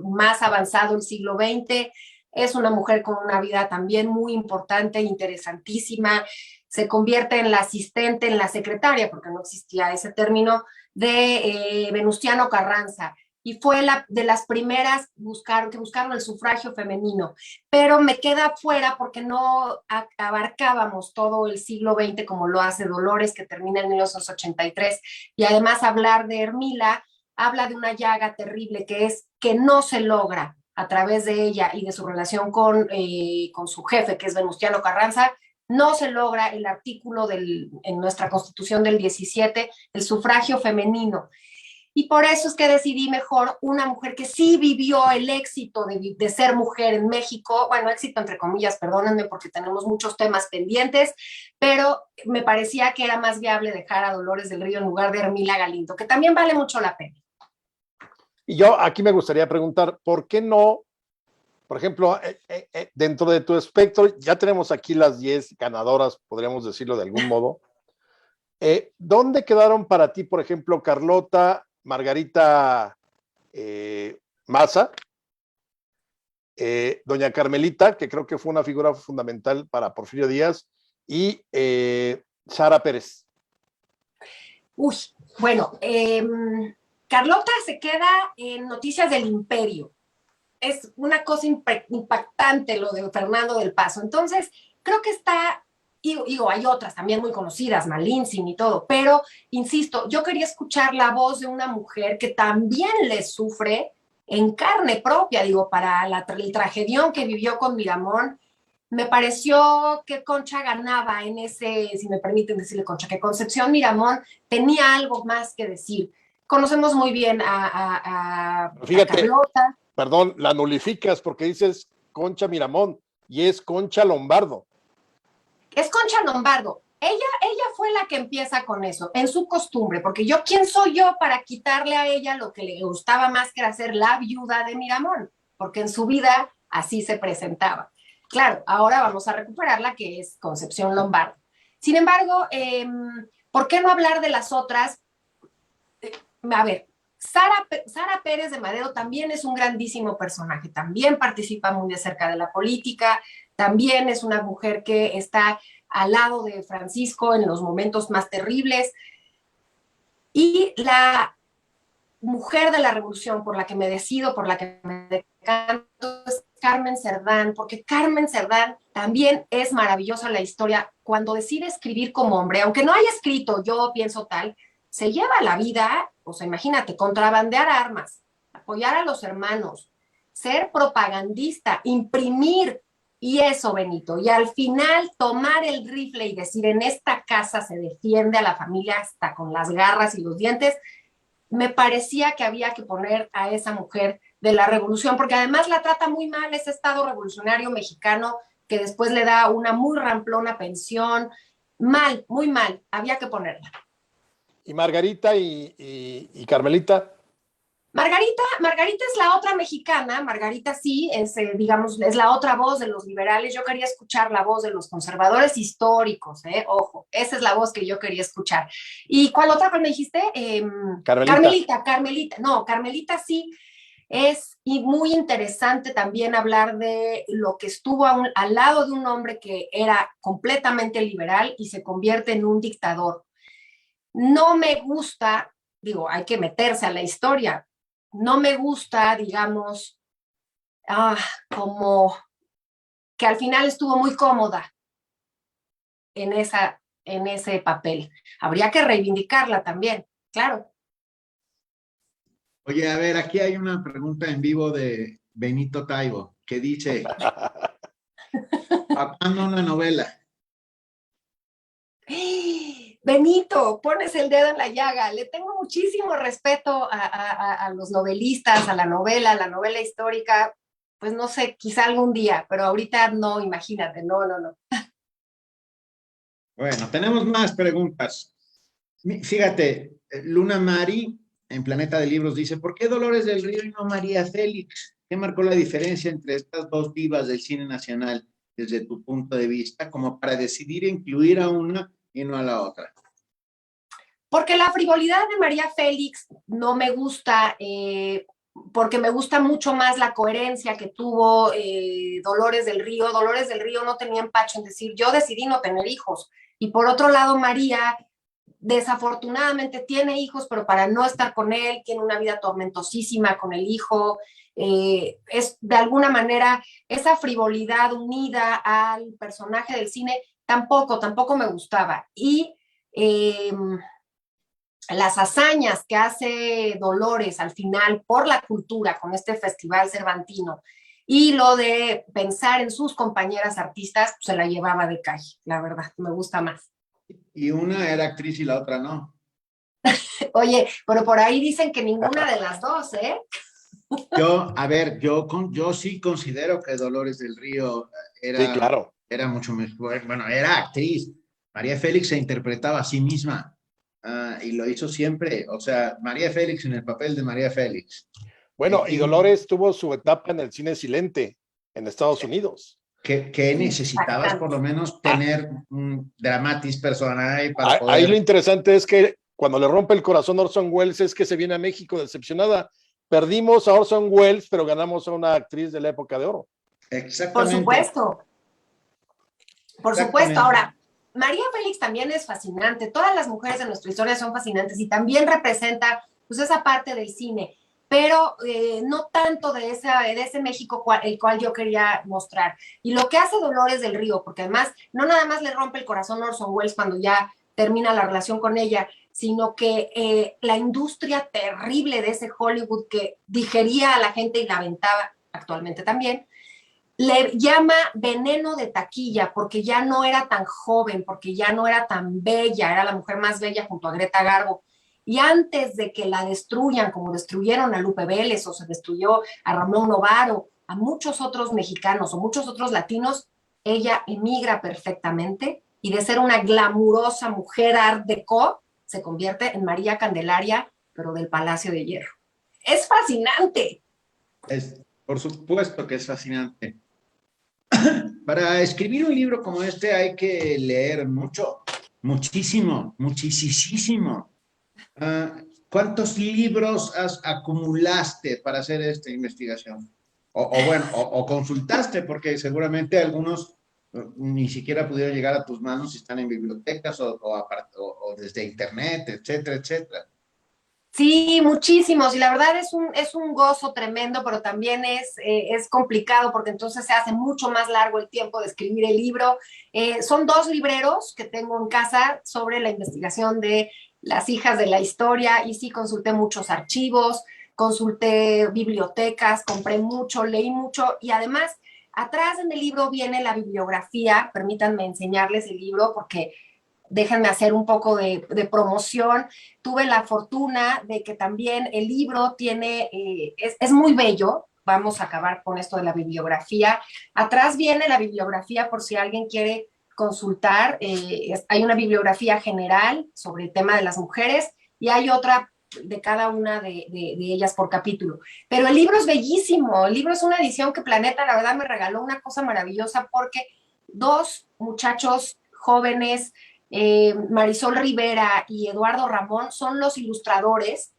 más avanzado el siglo XX. Es una mujer con una vida también muy importante, interesantísima. Se convierte en la asistente, en la secretaria, porque no existía ese término, de Venustiano Carranza. Y fue de las primeras que buscaron el sufragio femenino, pero me queda fuera porque no abarcábamos todo el siglo XX como lo hace Dolores, que termina en 1983, y además hablar de Hermila habla de una llaga terrible que es que no se logra a través de ella y de su relación con su jefe, que es Venustiano Carranza, no se logra el artículo en nuestra Constitución del 17, el sufragio femenino. Y por eso es que decidí mejor una mujer que sí vivió el éxito de ser mujer en México, bueno, éxito entre comillas, perdónenme porque tenemos muchos temas pendientes, pero me parecía que era más viable dejar a Dolores del Río en lugar de Hermila Galindo, que también vale mucho la pena. Y yo aquí me gustaría preguntar, ¿por qué no, por ejemplo, dentro de tu espectro, ya tenemos aquí las 10 ganadoras, podríamos decirlo de algún modo? ¿Dónde quedaron para ti, por ejemplo, Carlota, Margarita Maza, doña Carmelita, que creo que fue una figura fundamental para Porfirio Díaz, y Sara Pérez? Uy, bueno, Carlota se queda en Noticias del Imperio. Es una cosa impactante lo de Fernando del Paso. Entonces, creo que está, digo, hay otras también muy conocidas, Malintzin y todo, pero insisto, yo quería escuchar la voz de una mujer que también le sufre en carne propia, digo, para el tragedión que vivió con Miramón. Me pareció que Concha ganaba en ese, si me permiten decirle Concha, que Concepción Miramón tenía algo más que decir. Conocemos muy bien a Fíjate, Carlota. perdón, la nulificas porque dices Concha Miramón y es Concha Lombardo. Es Concha Lombardo. Ella fue la que empieza con eso, en su costumbre, porque yo, ¿quién soy yo para quitarle a ella lo que le gustaba más que era ser la viuda de Miramón? Porque en su vida así se presentaba. Claro, ahora vamos a recuperarla, que es Concepción Lombardo. Sin embargo, ¿por qué no hablar de las otras? A ver, Sara Pérez de Madero también es un grandísimo personaje, también participa muy de cerca de la política, también es una mujer que está al lado de Francisco en los momentos más terribles. Y la mujer de la revolución por la que me decido, por la que me decanto, es Carmen Cerdán, porque Carmen Cerdán también es maravillosa la historia. Cuando decide escribir como hombre, aunque no haya escrito, yo pienso tal, se lleva la vida, o sea, imagínate, contrabandear armas, apoyar a los hermanos, ser propagandista, imprimir, y eso, Benito, y al final tomar el rifle y decir, en esta casa se defiende a la familia hasta con las garras y los dientes. Me parecía que había que poner a esa mujer de la revolución, porque además la trata muy mal ese Estado revolucionario mexicano que después le da una muy ramplona pensión. Mal, muy mal, había que ponerla. ¿Y Margarita y Carmelita? Margarita es la otra mexicana, Margarita sí, es, digamos, es la otra voz de los liberales. Yo quería escuchar la voz de los conservadores históricos, ojo, esa es la voz que yo quería escuchar. ¿Y cuál otra me dijiste? Carmelita, no, Carmelita sí. Es muy interesante también hablar de lo que estuvo al lado de un hombre que era completamente liberal y se convierte en un dictador. No me gusta, digo, hay que meterse a la historia, no me gusta, digamos, como que al final estuvo muy cómoda en ese papel. Habría que reivindicarla también, claro. Oye, a ver, aquí hay una pregunta en vivo de Benito Taibo que dice, ¿a cuándo una novela? Benito, pones el dedo en la llaga. Le tengo muchísimo respeto a los novelistas, a la novela histórica. pues no sé, quizá algún día, pero ahorita no, imagínate, no, no, no. Bueno, tenemos más preguntas. Fíjate, Luna Mari en Planeta de Libros dice, ¿por qué Dolores del Río y no María Félix? ¿Qué marcó la diferencia entre estas dos divas del cine nacional desde tu punto de vista, como para decidir incluir a una y no a la otra? Porque la frivolidad de María Félix no me gusta, porque me gusta mucho más la coherencia que tuvo Dolores del Río. Dolores del Río no tenía empacho en decir, yo decidí no tener hijos. Y por otro lado, María desafortunadamente tiene hijos, pero para no estar con él, tiene una vida tormentosísima con el hijo. Es de alguna manera esa frivolidad unida al personaje del cine, tampoco me gustaba. Y las hazañas que hace Dolores al final por la cultura con este festival cervantino y lo de pensar en sus compañeras artistas, pues se la llevaba de calle, la verdad, me gusta más. Y una era actriz y la otra no. Oye, pero por ahí dicen que ninguna de las dos, ¿eh? Yo, a ver, yo sí considero que Dolores del Río Sí, era, claro. era mucho mejor, bueno, era actriz. María Félix se interpretaba a sí misma, y lo hizo siempre. O sea, María Félix en el papel de María Félix. Bueno, y Dolores tuvo su etapa en el cine silente en Estados Unidos. Que necesitabas por lo menos Ah, tener un dramatis personae para ahí lo poder. interesante es que cuando le rompe el corazón a Orson Welles es que se viene a México decepcionada. Perdimos a Orson Welles, pero ganamos a una actriz de la época de oro. Por Exactamente, supuesto, por supuesto. exactamente. Ahora, María Félix también es fascinante. Todas las mujeres de nuestra historia son fascinantes y también representa pues esa parte del cine, pero no tanto de ese México el cual yo quería mostrar. Y lo que hace Dolores del Río, porque además no nada más le rompe el corazón a Orson Welles cuando ya termina la relación con ella, sino que la industria terrible de ese Hollywood que digería a la gente y la aventaba actualmente también, le llama veneno de taquilla porque ya no era tan joven, porque ya no era tan bella, era la mujer más bella junto a Greta Garbo. Y antes de que la destruyan, como destruyeron a Lupe Vélez o se destruyó a Ramón Novaro, a muchos otros mexicanos o muchos otros latinos, ella emigra perfectamente y de ser una glamurosa mujer art déco se convierte en María Candelaria, pero del Palacio de Hierro. Es fascinante. Por supuesto que es fascinante. Para escribir un libro como este hay que leer mucho, muchísimo, muchísimo. ¿Cuántos libros acumulaste para hacer esta investigación? O bueno, o consultaste, porque seguramente algunos ni siquiera pudieron llegar a tus manos si están en bibliotecas o desde internet, etcétera, etcétera. Sí, muchísimos. Y la verdad es un gozo tremendo, pero también es complicado porque entonces se hace mucho más largo el tiempo de escribir el libro. Son dos libreros que tengo en casa sobre la investigación de las hijas de la historia y sí consulté muchos archivos, consulté bibliotecas, compré mucho, leí mucho y además atrás en el libro viene la bibliografía. Permítanme enseñarles el libro porque déjenme hacer un poco de promoción. Tuve la fortuna de que también el libro tiene, es muy bello. Vamos a acabar con esto de la bibliografía. Atrás viene la bibliografía por si alguien quiere consultar. Hay una bibliografía general sobre el tema de las mujeres y hay otra de cada una de ellas por capítulo. Pero el libro es bellísimo. El libro es una edición que Planeta, la verdad, me regaló una cosa maravillosa porque dos muchachos jóvenes, Marisol Rivera y Eduardo Ramón, son los ilustradores.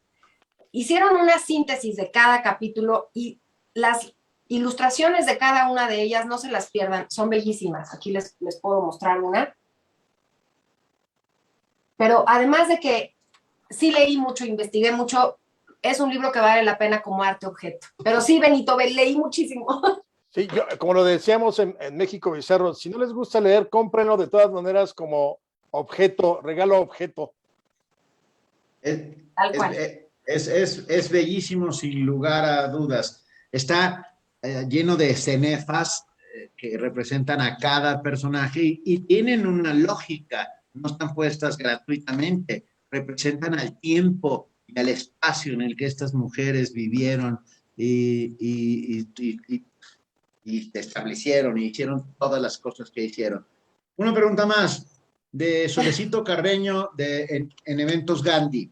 Hicieron una síntesis de cada capítulo y las ilustraciones de cada una de ellas no se las pierdan, son bellísimas. Aquí les puedo mostrar una. Pero además de que sí leí mucho, investigué mucho, es un libro que vale la pena como arte objeto. Pero sí, Benito, leí muchísimo. Sí, como lo decíamos en México Bizarro, si no les gusta leer, cómprenlo de todas maneras como objeto, regalo objeto. Es, Tal es, cual. es bellísimo sin lugar a dudas. Está lleno de cenefas que representan a cada personaje y tienen una lógica, no están puestas gratuitamente, representan al tiempo y al espacio en el que estas mujeres vivieron y y te establecieron y hicieron todas las cosas que hicieron. Una pregunta más, de Solecito Carreño en Eventos Gandhi.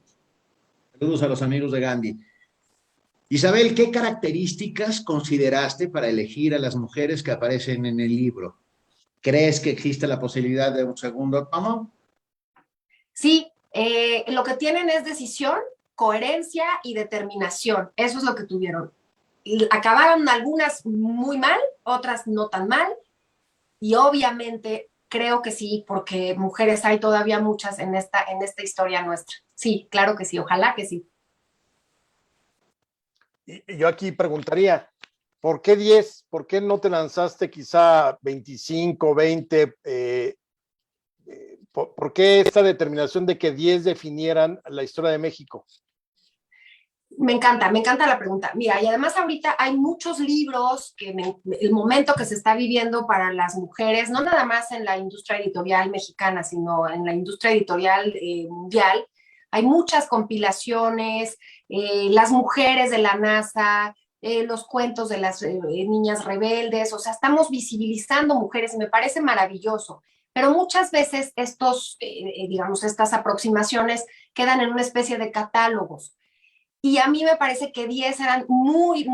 Saludos a los amigos de Gandhi. Isabel, ¿qué características consideraste para elegir a las mujeres que aparecen en el libro? ¿Crees que existe la posibilidad de un segundo tomo? Sí, lo que tienen es decisión, coherencia y determinación. Eso es lo que tuvieron. Y acabaron algunas muy mal, otras no tan mal, y obviamente creo que sí, porque mujeres hay todavía muchas en esta historia nuestra. Sí, claro que sí, ojalá que sí. Y yo aquí preguntaría, ¿por qué 10? ¿Por qué no te lanzaste quizá 25, 20? ¿Por qué esta determinación de que 10 definieran la historia de México? Me encanta la pregunta. Mira, y además ahorita hay muchos libros que el momento que se está viviendo para las mujeres, no nada más en la industria editorial mexicana, sino en la industria editorial mundial, hay muchas compilaciones, las mujeres de la NASA, los cuentos de las niñas rebeldes, o sea, estamos visibilizando mujeres y me parece maravilloso. Pero muchas veces digamos, estas aproximaciones quedan en una especie de catálogos. Y a mí me parece que 10 eran muy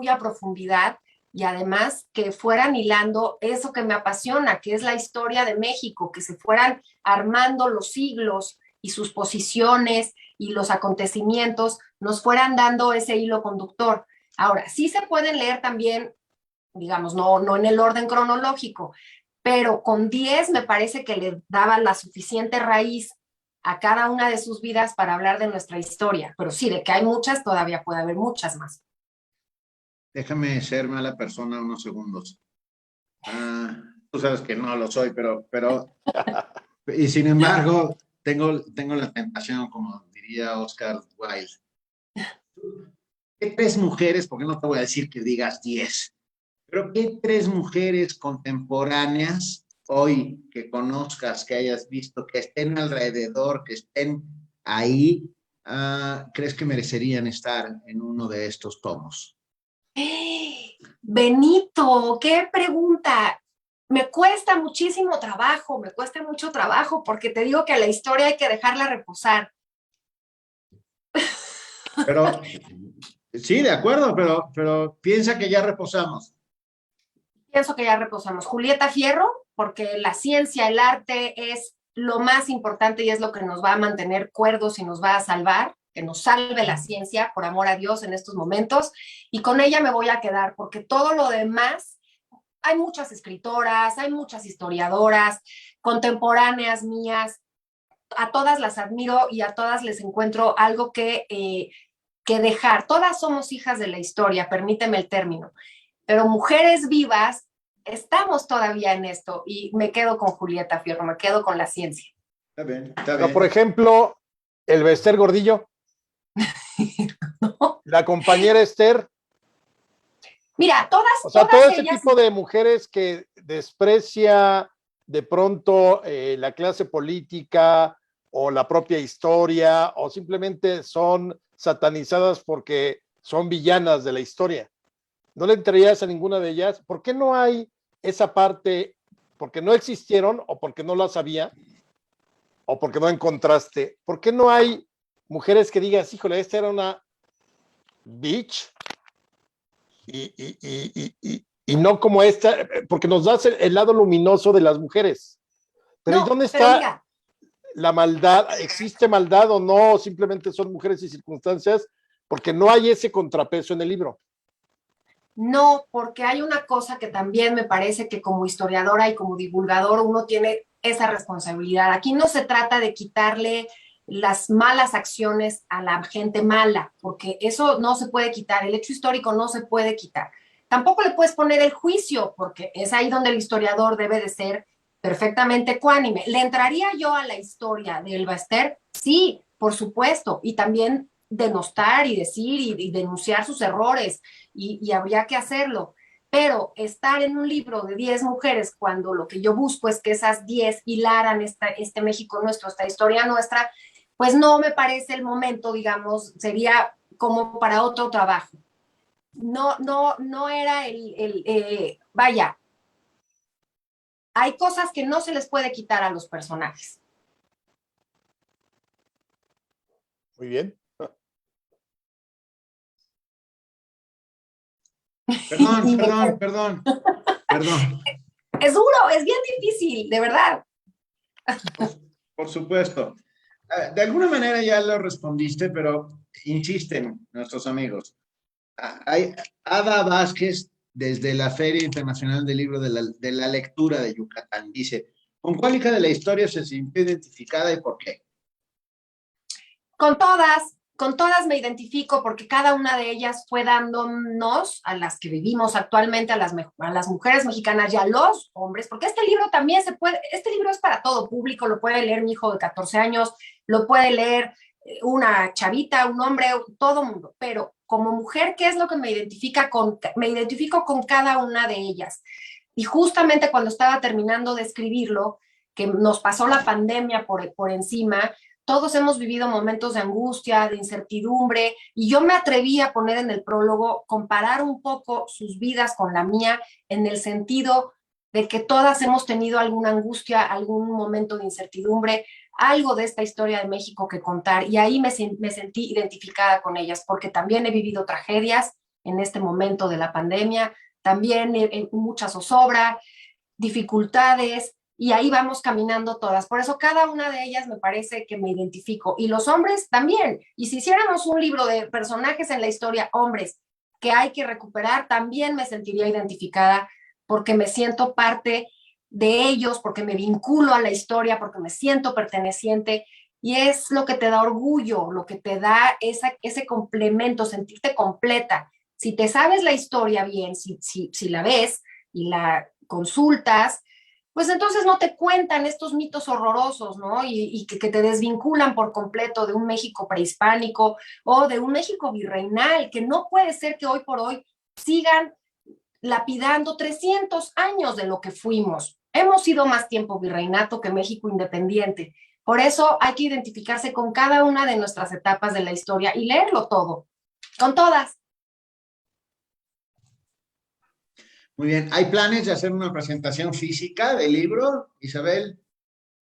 a profundidad y además que fueran hilando eso que me apasiona, que es la historia de México, que se fueran armando los siglos y sus posiciones y los acontecimientos, nos fueran dando ese hilo conductor. Ahora, sí se pueden leer también, digamos, no en el orden cronológico, pero con 10 me parece que le daba la suficiente raíz a cada una de sus vidas para hablar de nuestra historia. Pero sí, de que hay muchas, todavía puede haber muchas más. Déjame ser mala persona unos segundos. Tú sabes que no lo soy, y sin embargo, tengo la tentación, como diría Oscar Wilde. ¿Qué tres mujeres, porque no te voy a decir que digas 10, pero qué tres mujeres contemporáneas hoy que conozcas, que hayas visto, que estén alrededor, que estén ahí, crees que merecerían estar en uno de estos tomos? Benito, qué pregunta. Me cuesta muchísimo trabajo, me cuesta mucho trabajo, porque te digo que a la historia hay que dejarla reposar. Pero, sí, de acuerdo, pero piensa que ya reposamos. Pienso que ya reposamos. Julieta Fierro, porque la ciencia, el arte es lo más importante y es lo que nos va a mantener cuerdos y nos va a salvar, que nos salve la ciencia, por amor a Dios, en estos momentos. Y con ella me voy a quedar, porque todo lo demás, hay muchas escritoras, hay muchas historiadoras, contemporáneas mías, a todas las admiro y a todas les encuentro algo que dejar. Todas somos hijas de la historia, permíteme el término, pero mujeres vivas, estamos todavía en esto y me quedo con Julieta Fierro, me quedo con la ciencia. Está bien, está Pero, bien. por ejemplo, el Bester Gordillo, ¿No? la compañera Esther. Mira, O sea, todas todo ese ellas. tipo de mujeres que desprecia de pronto la clase política o la propia historia o simplemente son satanizadas porque son villanas de la historia. ¿No le entrarías a ninguna de ellas? ¿Por qué no hay esa parte? ¿Porque no existieron o porque no las había o porque no encontraste? ¿Por qué no hay mujeres que digas, híjole, esta era una bitch y no como esta, porque nos das el lado luminoso de las mujeres? Pero ¿y No, dónde pero está mira, la maldad? ¿Existe maldad o no? Simplemente son mujeres y circunstancias, porque no hay ese contrapeso en el libro. no, porque hay una cosa que también me parece que como historiadora y como divulgador uno tiene esa responsabilidad. Aquí no se trata de quitarle las malas acciones a la gente mala, porque eso no se puede quitar, el hecho histórico no se puede quitar. Tampoco le puedes poner el juicio, porque es ahí donde el historiador debe de ser perfectamente ecuánime. ¿Le entraría yo a la historia de Elba Ester? Sí, por supuesto, y también denostar y decir y denunciar sus errores, y habría que hacerlo. Pero estar en un libro de 10 mujeres cuando lo que yo busco es que esas 10 hilaran este México nuestro, esta historia nuestra, pues no me parece el momento, digamos, sería como para otro trabajo. no era vaya, hay cosas que no se les puede quitar a los personajes. Muy bien. Perdón. Es duro, es bien difícil, de verdad. Por supuesto. De alguna manera ya lo respondiste, pero insisten nuestros amigos. Hay Ada Vázquez, desde la Feria Internacional del Libro de la Lectura de Yucatán, dice, ¿con cuál hija de la historia se sintió identificada y por qué? Con todas me identifico porque cada una de ellas fue dándonos a las que vivimos actualmente, a las mujeres mexicanas y a los hombres, porque este libro también este libro es para todo público, lo puede leer mi hijo de 14 años, lo puede leer una chavita, un hombre, todo mundo, pero como mujer, ¿qué es lo que me identifica me identifico con cada una de ellas? Y justamente cuando estaba terminando de escribirlo, que nos pasó la pandemia por encima, todos hemos vivido momentos de angustia, de incertidumbre, y yo me atreví a poner en el prólogo, comparar un poco sus vidas con la mía, en el sentido de que todas hemos tenido alguna angustia, algún momento de incertidumbre, algo de esta historia de México que contar, y ahí me sentí identificada con ellas, porque también he vivido tragedias en este momento de la pandemia, también mucha zozobra, dificultades, y ahí vamos caminando todas. Por eso cada una de ellas me parece que me identifico. Y los hombres también. Y si hiciéramos un libro de personajes en la historia, hombres, que hay que recuperar, también me sentiría identificada porque me siento parte de ellos, porque me vinculo a la historia, porque me siento perteneciente. Y es lo que te da orgullo, lo que te da ese complemento, sentirte completa. Si te sabes la historia bien, si la ves y la consultas, pues entonces no te cuentan estos mitos horrorosos, ¿no? Y que te desvinculan por completo de un México prehispánico o de un México virreinal, que no puede ser que hoy por hoy sigan lapidando 300 años de lo que fuimos. Hemos sido más tiempo virreinato que México independiente. Por eso hay que identificarse con cada una de nuestras etapas de la historia y leerlo todo, con todas. Muy bien. ¿Hay planes de hacer una presentación física del libro, Isabel?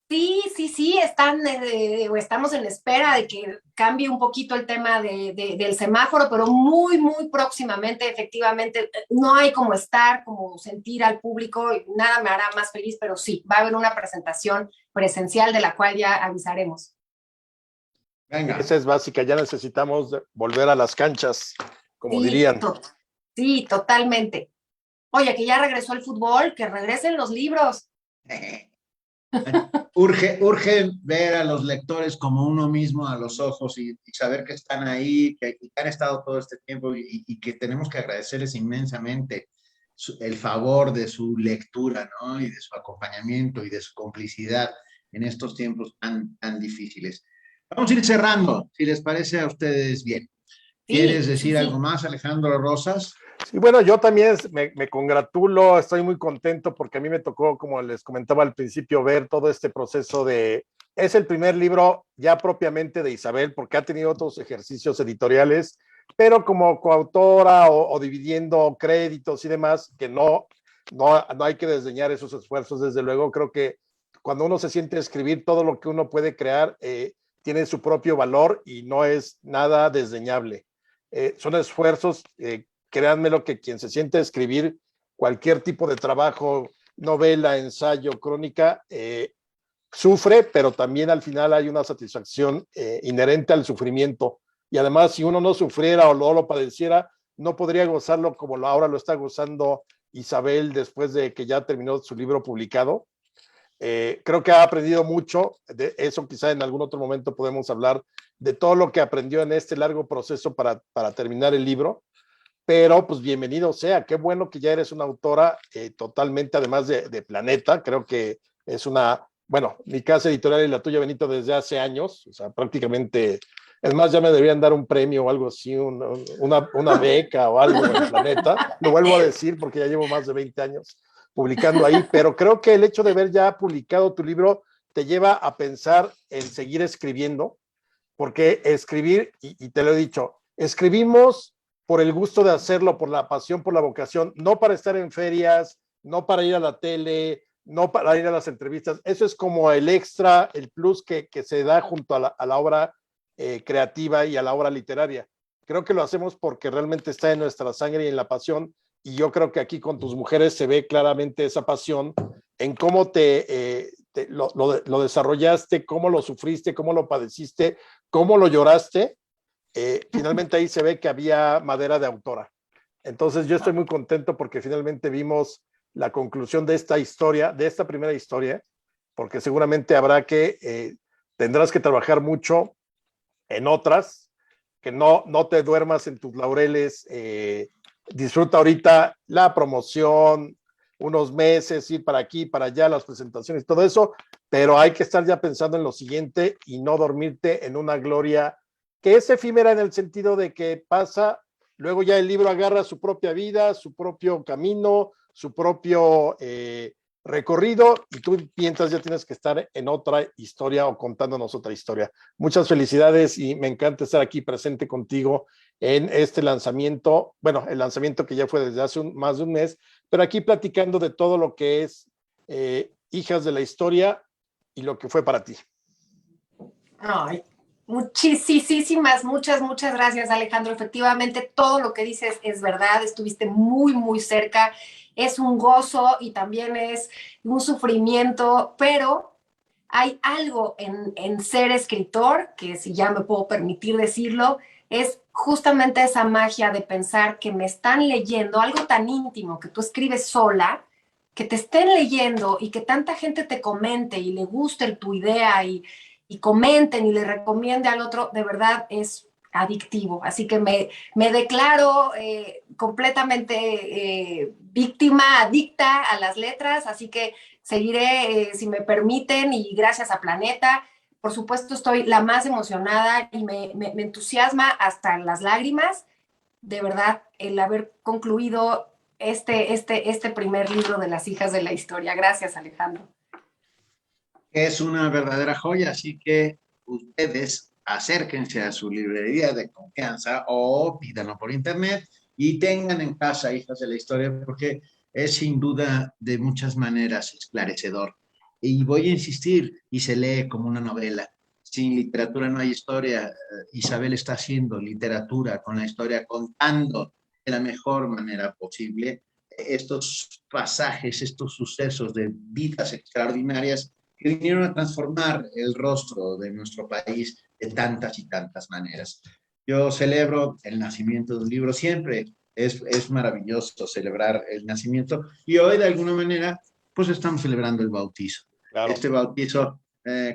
Sí, estamos en espera de que cambie un poquito el tema del semáforo, pero muy próximamente, efectivamente, no hay como estar, como sentir al público, y nada me hará más feliz, pero sí, va a haber una presentación presencial de la cual ya avisaremos. Venga. Esa es básica, ya necesitamos volver a las canchas, como dirían. Sí, totalmente. Oye, que ya regresó el fútbol, que regresen los libros. Urge ver a los lectores como uno mismo a los ojos y saber que están ahí, que han estado todo este tiempo y que tenemos que agradecerles inmensamente el favor de su lectura, ¿no? Y de su acompañamiento y de su complicidad en estos tiempos tan difíciles. Vamos a ir cerrando, si les parece a ustedes bien. ¿Quieres decir algo más, Alejandro Rosas? Sí, bueno, yo también me congratulo, estoy muy contento porque a mí me tocó, como les comentaba al principio, ver todo este proceso es el primer libro ya propiamente de Isabel, porque ha tenido otros ejercicios editoriales, pero como coautora o dividiendo créditos y demás, que no hay que desdeñar esos esfuerzos, desde luego. Creo que cuando uno se siente a escribir, todo lo que uno puede crear tiene su propio valor y no es nada desdeñable. Son esfuerzos, créanmelo, que quien se siente a escribir cualquier tipo de trabajo, novela, ensayo, crónica, sufre, pero también al final hay una satisfacción inherente al sufrimiento. Y además, si uno no sufriera o no lo padeciera, no podría gozarlo como ahora lo está gozando Isabel después de que ya terminó su libro publicado. Creo que ha aprendido mucho de eso. Quizá en algún otro momento podemos hablar de todo lo que aprendió en este largo proceso para terminar el libro, pero pues bienvenido sea. Qué bueno que ya eres una autora totalmente, además de Planeta. Creo que es bueno, mi casa editorial y la tuya, Benito, desde hace años, o sea, prácticamente, es más, ya me deberían dar un premio o algo así, una beca o algo en Planeta. Lo vuelvo a decir porque ya llevo más de 20 años publicando ahí, pero creo que el hecho de haber ya publicado tu libro te lleva a pensar en seguir escribiendo, porque escribir, y te lo he dicho, escribimos por el gusto de hacerlo, por la pasión, por la vocación, no para estar en ferias, no para ir a la tele, no para ir a las entrevistas. Eso es como el extra, el plus que se da junto a la obra creativa y a la obra literaria. Creo que lo hacemos porque realmente está en nuestra sangre y en la pasión, y yo creo que aquí con tus mujeres se ve claramente esa pasión en cómo lo desarrollaste, cómo lo sufriste, cómo lo padeciste, cómo lo lloraste. Finalmente ahí se ve que había madera de autora. Entonces yo estoy muy contento porque finalmente vimos la conclusión de esta historia, de esta primera historia, porque seguramente tendrás que trabajar mucho en otras, que no te duermas en tus laureles, disfruta ahorita la promoción, unos meses, ir para aquí, para allá, las presentaciones, todo eso, pero hay que estar ya pensando en lo siguiente y no dormirte en una gloria que es efímera en el sentido de que pasa, luego ya el libro agarra su propia vida, su propio camino, su propio recorrido, y tú mientras ya tienes que estar en otra historia o contándonos otra historia. Muchas felicidades y me encanta estar aquí presente contigo en este lanzamiento, bueno, el lanzamiento que ya fue desde hace más de un mes, pero aquí platicando de todo lo que es Hijas de la Historia y lo que fue para ti. Ay, muchas gracias, Alejandro. Efectivamente, todo lo que dices es verdad, estuviste muy, muy cerca. Es un gozo y también es un sufrimiento, pero hay algo en ser escritor, que si ya me puedo permitir decirlo, es justamente esa magia de pensar que me están leyendo algo tan íntimo que tú escribes sola, que te estén leyendo y que tanta gente te comente y le guste tu idea y comenten y le recomiende al otro, de verdad es adictivo. Así que me declaro completamente víctima, adicta a las letras, así que seguiré, si me permiten, y gracias a Planeta. Por supuesto, estoy la más emocionada y me entusiasma hasta las lágrimas, de verdad, el haber concluido este primer libro de Las Hijas de la Historia. Gracias, Alejandro. Es una verdadera joya, así que ustedes acérquense a su librería de confianza o pídanlo por internet y tengan en casa Hijas de la Historia, porque es sin duda de muchas maneras esclarecedor. Y voy a insistir, y se lee como una novela. Sin literatura no hay historia. Isabel está haciendo literatura con la historia, contando de la mejor manera posible estos pasajes, estos sucesos de vidas extraordinarias que vinieron a transformar el rostro de nuestro país de tantas y tantas maneras. Yo celebro el nacimiento de un libro siempre. Es maravilloso celebrar el nacimiento y hoy de alguna manera pues estamos celebrando el bautizo. Claro. Este bautizo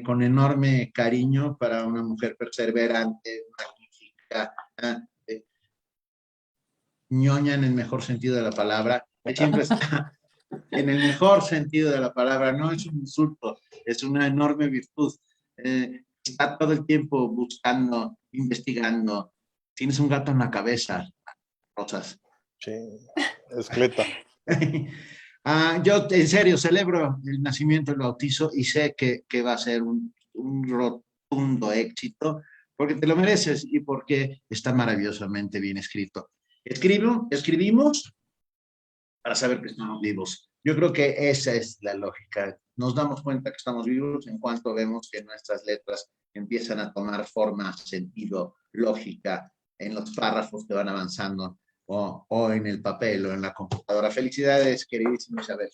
con enorme cariño para una mujer perseverante, magnífica, ñoña en el mejor sentido de la palabra, que siempre está en el mejor sentido de la palabra, no es un insulto, es una enorme virtud. Está todo el tiempo buscando, investigando. Tienes un gato en la cabeza, Rosas. Sí, escleta. Yo en serio celebro el nacimiento, el bautizo y sé que va a ser un rotundo éxito porque te lo mereces y porque está maravillosamente bien escrito. Escribimos para saber que estamos vivos. Yo creo que esa es la lógica. Nos damos cuenta que estamos vivos en cuanto vemos que nuestras letras empiezan a tomar forma, sentido, lógica en los párrafos que van avanzando o en el papel o en la computadora. Felicidades, queridísimo Isabel.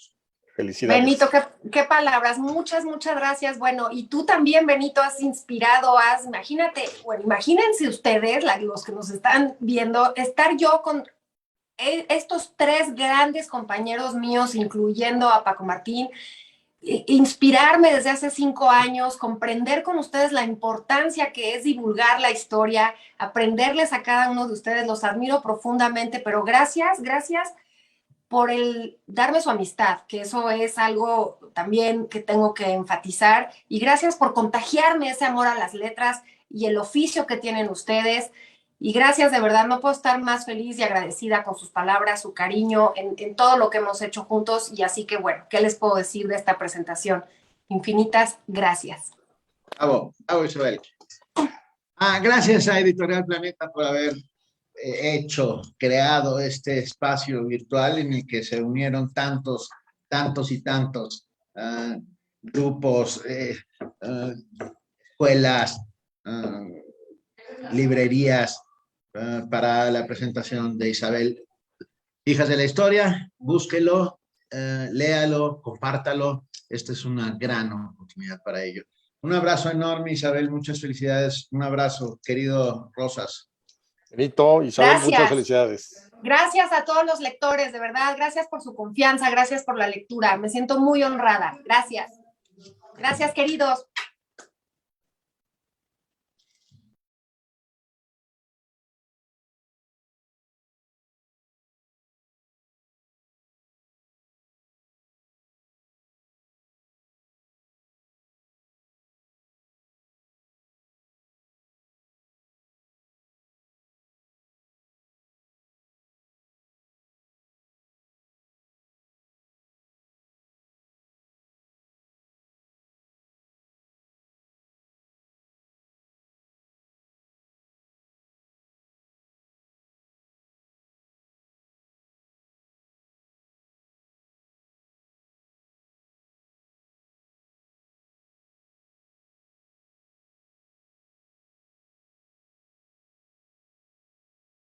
Felicidades. Benito, qué palabras, muchas gracias. Bueno, y tú también, Benito, has inspirado, imagínate, bueno, imagínense ustedes, los que nos están viendo, estar yo con estos tres grandes compañeros míos, incluyendo a Paco Martín, inspirarme desde hace 5 años, comprender con ustedes la importancia que es divulgar la historia, aprenderles a cada uno de ustedes, los admiro profundamente, pero gracias por el darme su amistad, que eso es algo también que tengo que enfatizar, y gracias por contagiarme ese amor a las letras y el oficio que tienen ustedes. Y gracias, de verdad, no puedo estar más feliz y agradecida con sus palabras, su cariño, en todo lo que hemos hecho juntos. Y así que, bueno, ¿qué les puedo decir de esta presentación? Infinitas gracias. Bravo, Isabel. Gracias a Editorial Planeta por haber creado este espacio virtual en el que se unieron tantos y tantos grupos, escuelas, librerías para la presentación de Isabel. Hijas de la Historia, búsquelo, léalo, compártalo. Esta es una gran oportunidad para ello. Un abrazo enorme, Isabel, muchas felicidades. Un abrazo, querido Rosas. Benito, Isabel, Gracias. muchas felicidades. Gracias a todos los lectores, de verdad. Gracias por su confianza, gracias por la lectura. Me siento muy honrada. Gracias. Gracias, queridos.